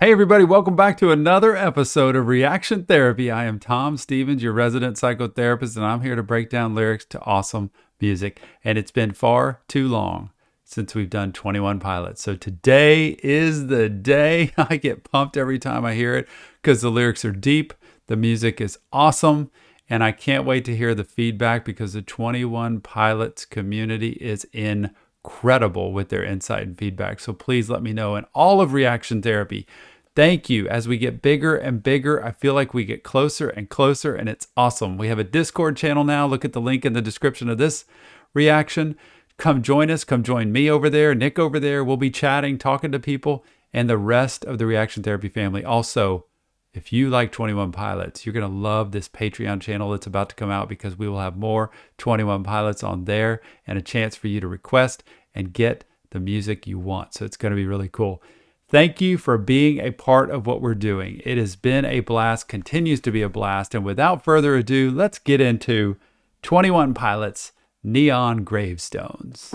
Hey everybody, welcome back to another episode of Reaction Therapy. I am Tom Stevens, your resident psychotherapist, and I'm here to break down lyrics to awesome music. And it's been far too long since we've done 21 Pilots. So today is the day. I get pumped every time I hear it because the lyrics are deep, the music is awesome, and I can't wait to hear the feedback because the 21 Pilots community is incredible with their insight and feedback. So please let me know. And all of Reaction Therapy, thank you. As we get bigger and bigger, I feel like we get closer and closer, and it's awesome. We have a Discord channel now. Look at the link in the description of this reaction. Come join us. Come join me over there, Nick over there. We'll be chatting, talking to people, and the rest of the Reaction Therapy family. Also, if you like 21 Pilots, you're going to love this Patreon channel that's about to come out because we will have more 21 Pilots on there and a chance for you to request and get the music you want. So it's going to be really cool. Thank you for being a part of what we're doing. It has been a blast, continues to be a blast. And without further ado, let's get into 21 Pilots, Neon Gravestones.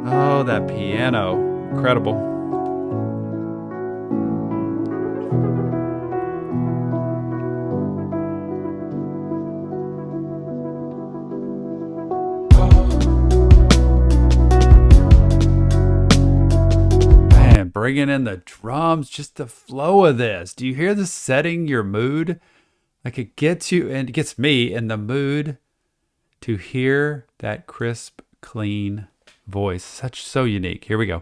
Oh, that piano. Incredible. Bringing in the drums, just the flow of this. Do you hear the setting your mood? Like it gets you and it gets me in the mood to hear that crisp, clean voice. So unique. Here we go.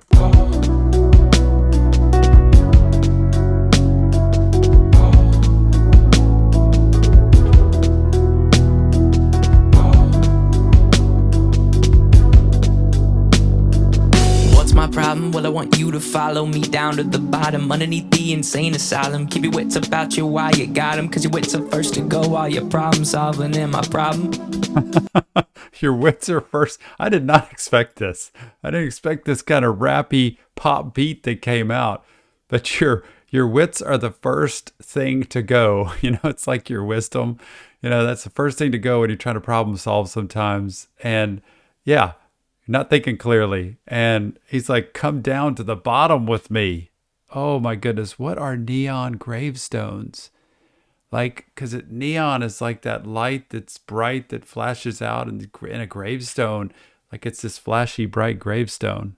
Problem? Well, I want you to follow me down to the bottom, underneath the insane asylum. Keep your wits about you while you got them, cause your wits are first to go while you're problem solving. And my problem? Your wits are first. I did not expect this. I didn't expect this kind of rappy pop beat that came out. But your wits are the first thing to go. You know, it's like your wisdom. You know, that's the first thing to go when you're trying to problem solve sometimes. And yeah, not thinking clearly. And he's like, come down to the bottom with me. Oh my goodness. What are neon gravestones? Like, because neon is like that light that's bright that flashes out in a gravestone. Like it's this flashy, bright gravestone.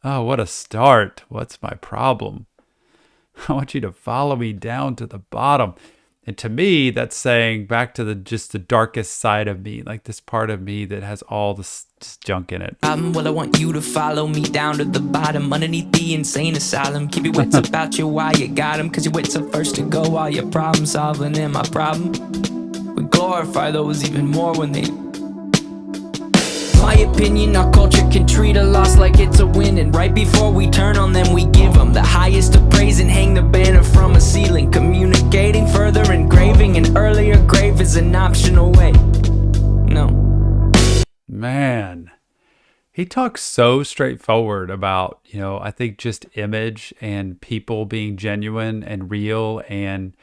Oh, what a start. What's my problem? I want you to follow me down to the bottom. And to me, that's saying back to just the darkest side of me, like this part of me that has all this junk in it. Well, I want you to follow me down to the bottom, underneath the insane asylum. Keep your wits about you while you got them, cause your wits are first to go while you're problem solving. And my problem? We glorify those even more when they... My opinion, our culture can treat a loss like it's a win. And right before we turn on them, we give them the highest of praise and hang the banner from a ceiling. Communicating further, engraving an earlier grave is an optional way. No. Man, he talks so straightforward about, you know, I think just image and people being genuine and real and,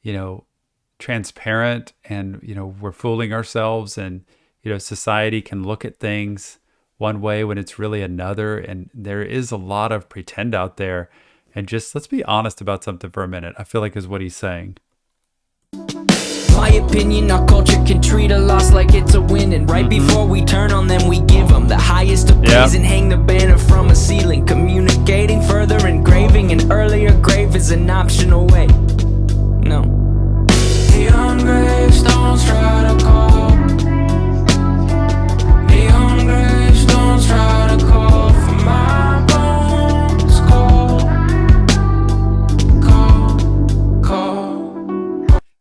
you know, transparent and, you know, we're fooling ourselves and, you know, society can look at things one way when it's really another. And there is a lot of pretend out there. And just let's be honest about something for a minute, I feel like is what he's saying. My opinion, our culture can treat a loss like it's a win. And right before we turn on them, we give them the highest of praise and hang the banner from a ceiling. Communicating further, engraving an earlier grave is an optional way. No. Neon gravestones try to call. Neon gravestones try to call for my bones. Call.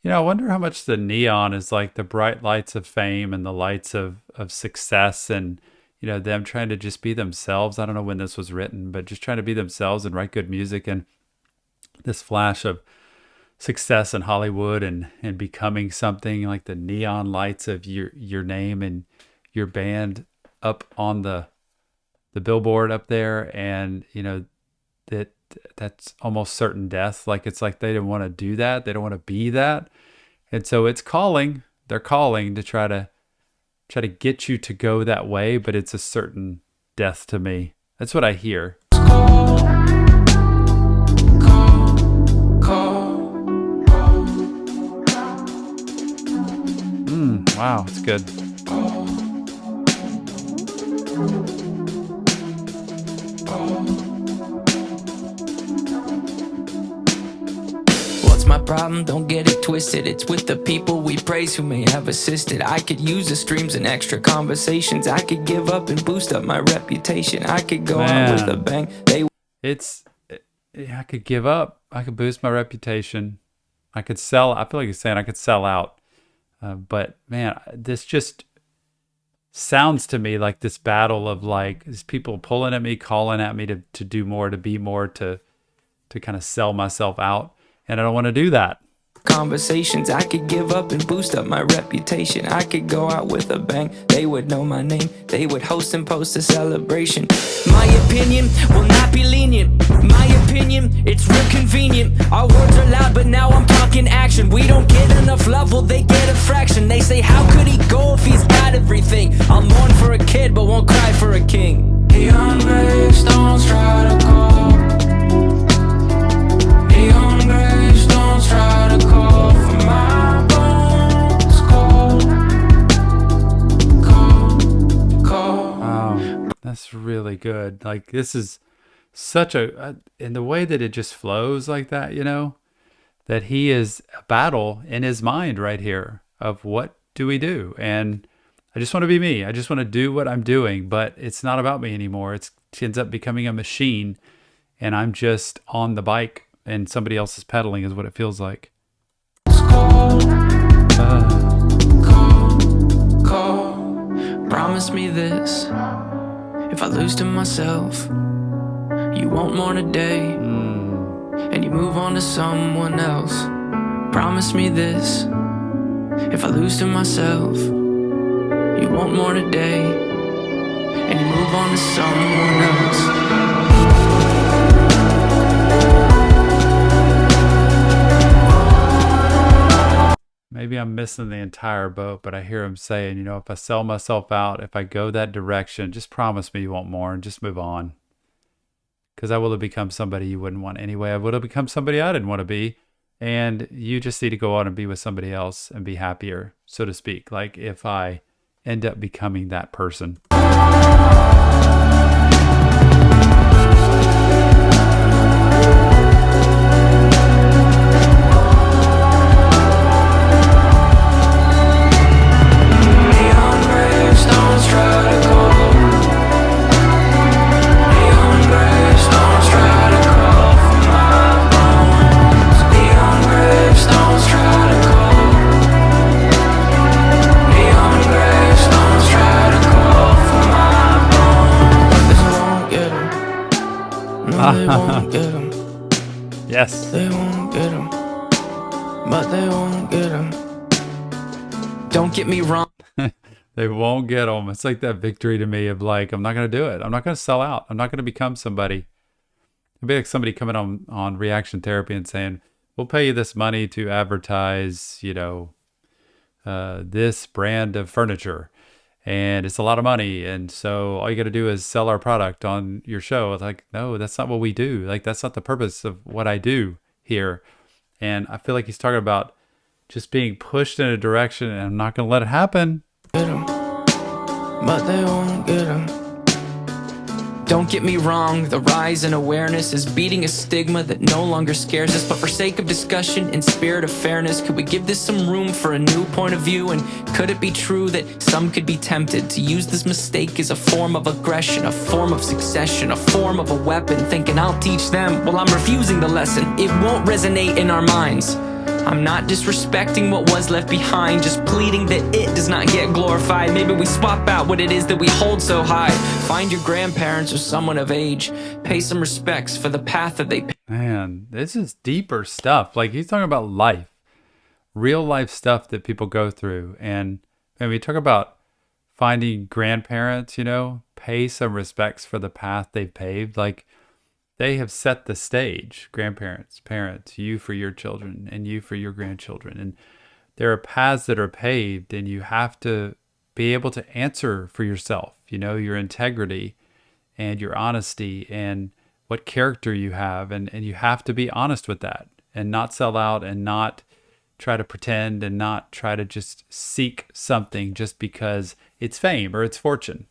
You know, I wonder how much the neon is like the bright lights of fame and the lights of success and, you know, them trying to just be themselves. I don't know when this was written, but just trying to be themselves and write good music. And this flash of success in Hollywood and becoming something like the neon lights of your name and your band up on the billboard up there. And, you know, that's almost certain death. Like, it's like they didn't want to do that. They don't want to be that. And so it's calling. They're calling to try try to get you to go that way, but it's a certain death to me. That's what I hear. Wow, it's good. What's my problem? Don't get it twisted. It's with the people we praise who may have assisted. I could use the streams and extra conversations. I could give up and boost up my reputation. I could go out with a bang. I could give up. I could boost my reputation. I could sell. I feel like you're saying I could sell out. But man, this just sounds to me like this battle of like these people pulling at me, calling at me to do more, to be more, to kind of sell myself out. And I don't want to do that. Conversations, I could give up and boost up my reputation. I could go out with a bang, they would know my name. They would host and post a celebration. My opinion will not be lenient. My opinion, it's real convenient. Our words are loud, but now I'm talking action. We don't get enough love, well they get a fraction. They say, how could he go if he's got everything? I'll mourn for a kid, but won't cry for a king. Young gravestones try to call. Young gravestones try to call for my bones. Call. Wow, that's really good. Like this is such in the way that it just flows like that, you know, that he is a battle in his mind right here of what do we do? And I just want to be me. I just want to do what I'm doing, but it's not about me anymore. It ends up becoming a machine and I'm just on the bike and somebody else is pedaling is what it feels like. Promise me this. If I lose to myself, you won't mourn a day, and you move on to someone else. Promise me this. If I lose to myself, you won't mourn a day, and you move on to someone else. Maybe I'm missing the entire boat, but I hear him saying, you know, if I sell myself out, if I go that direction, just promise me you won't mourn, just move on. Because I will have become somebody you wouldn't want anyway. I would have become somebody I didn't want to be. And you just need to go on and be with somebody else and be happier, so to speak. Like if I end up becoming that person. They won't get him. Yes. They won't get him. But they won't get him. Don't get me wrong. They won't get them. It's like that victory to me of like, I'm not going to do it. I'm not going to sell out. I'm not going to become somebody. It'd be like somebody coming on reaction therapy and saying, we'll pay you this money to advertise, you know, this brand of furniture. And it's a lot of money. And so all you got to do is sell our product on your show. It's like, no, that's not what we do. Like, that's not the purpose of what I do here. And I feel like he's talking about just being pushed in a direction and I'm not going to let it happen. Get 'em, but they won't get 'em. Don't get me wrong, the rise in awareness is beating a stigma that no longer scares us. But for sake of discussion, in spirit of fairness, could we give this some room for a new point of view? And could it be true that some could be tempted to use this mistake as a form of aggression, a form of succession, a form of a weapon, thinking I'll teach them? Well, I'm refusing the lesson. It won't resonate in our minds. I'm not disrespecting what was left behind, just pleading that it does not get glorified. Maybe we swap out what it is that we hold so high. Find your grandparents or someone of age. Pay some respects for the path that they... Man, this is deeper stuff. Like, he's talking about life. Real life stuff that people go through. And we talk about finding grandparents, you know, pay some respects for the path they've paved. Like, they have set the stage, grandparents, parents, you for your children and you for your grandchildren. And there are paths that are paved and you have to be able to answer for yourself, your integrity and your honesty and what character you have. And you have to be honest with that and not sell out and not try to pretend and not try to just seek something just because it's fame or it's fortune.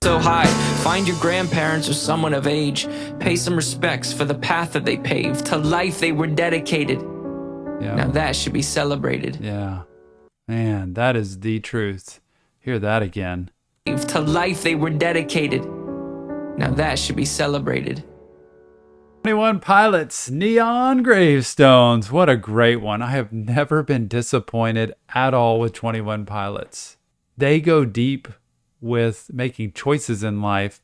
So high, find your grandparents or someone of age. Pay some respects for the path that they paved. To life they were dedicated. Yeah. Now that should be celebrated. Yeah. Man, that is the truth. Hear that again. To life they were dedicated. Now that should be celebrated. 21 Pilots, Neon Gravestones. What a great one. I have never been disappointed at all with 21 Pilots. They go deep with making choices in life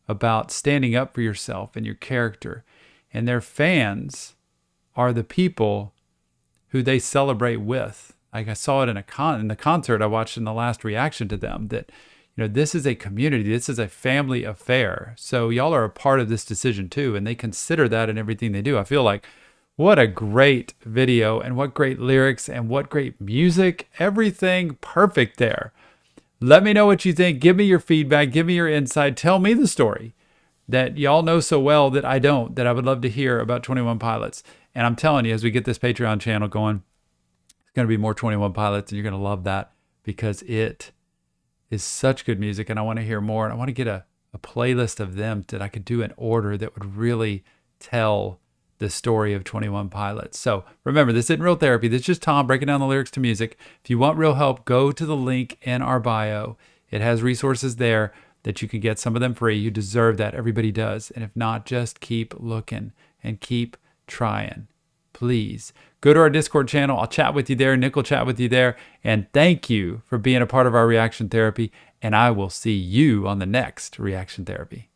about standing up for yourself and your character. And their fans are the people who they celebrate with. Like I saw it in the concert I watched in the last reaction to them, that this is a community, this is a family affair. So y'all are a part of this decision too, and they consider that in everything they do. I feel like what a great video and what great lyrics and what great music, everything perfect there. Let me know what you think. Give me your feedback. Give me your insight. Tell me the story that y'all know so well that I don't, that I would love to hear about 21 Pilots. And I'm telling you, as we get this Patreon channel going, it's going to be more 21 Pilots, and you're going to love that because it is such good music, and I want to hear more. And I want to get a playlist of them that I could do in order that would really tell the story of 21 Pilots. So remember, this isn't real therapy. This is just Tom breaking down the lyrics to music. If you want real help, go to the link in our bio. It has resources there that you can get some of them free. You deserve that. Everybody does. And if not, just keep looking and keep trying. Please go to our Discord channel. I'll chat with you there. Nick will chat with you there. And thank you for being a part of our reaction therapy. And I will see you on the next reaction therapy.